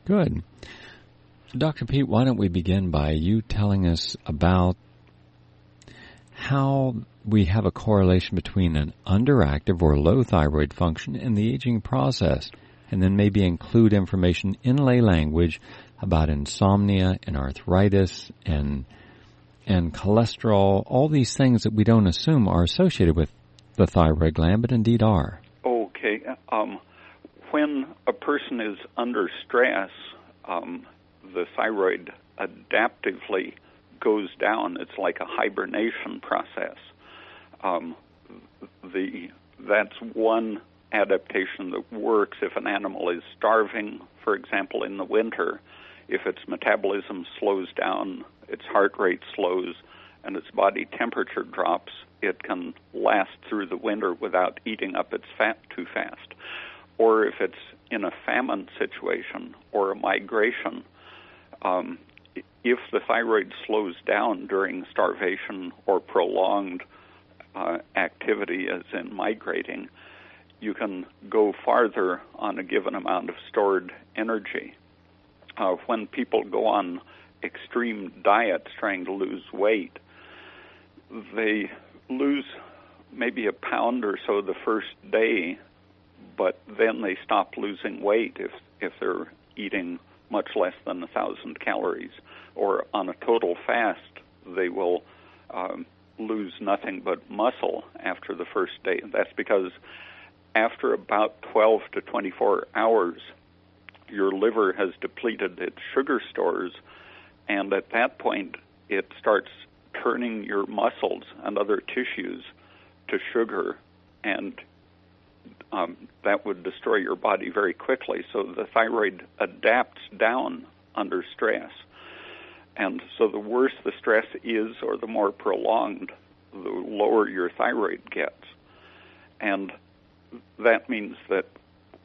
Good. So, Dr. Peat, why don't we begin by you telling us about how we have a correlation between an underactive or low thyroid function and the aging process, and then maybe include information in lay language about insomnia and arthritis and cholesterol, all these things that we don't assume are associated with the thyroid gland, but indeed are. Okay. When a person is under stress, the thyroid adaptively goes down. It's like a hibernation process. That's one adaptation that works if an animal is starving, for example, in the winter. If its metabolism slows down, its heart rate slows, and its body temperature drops, it can last through the winter without eating up its fat too fast. Or if it's in a famine situation or a migration, if the thyroid slows down during starvation or prolonged activity, as in migrating, you can go farther on a given amount of stored energy. When people go on extreme diets trying to lose weight, they lose maybe a pound or so the first day, but then they stop losing weight if they're eating much less than 1,000 calories. Or on a total fast, they will lose nothing but muscle after the first day. That's because after about 12 to 24 hours, your liver has depleted its sugar stores, and at that point, it starts turning your muscles and other tissues to sugar, and that would destroy your body very quickly. So the thyroid adapts down under stress. And so the worse the stress is or the more prolonged, the lower your thyroid gets. And that means that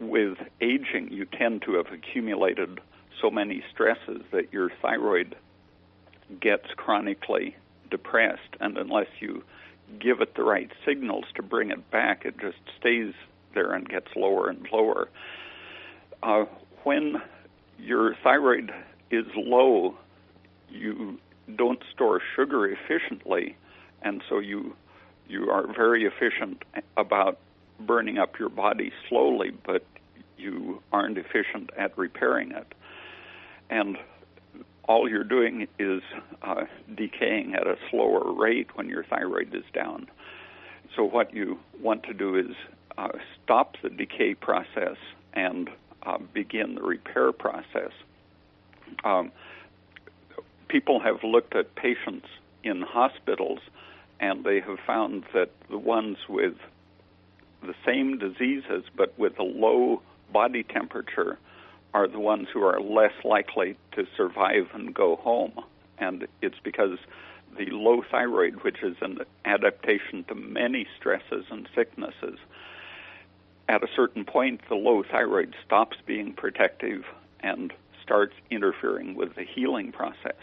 with aging, you tend to have accumulated so many stresses that your thyroid gets chronically depressed. And unless you give it the right signals to bring it back, it just stays there and gets lower and lower. When your thyroid is low, you don't store sugar efficiently, and so you are very efficient about burning up your body slowly, but you aren't efficient at repairing it. And all you're doing is decaying at a slower rate when your thyroid is down. So what you want to do is stop the decay process and begin the repair process. People have looked at patients in hospitals, and they have found that the ones with the same diseases but with a low body temperature are the ones who are less likely to survive and go home. And it's because the low thyroid, which is an adaptation to many stresses and sicknesses, at a certain point, the low thyroid stops being protective and starts interfering with the healing process.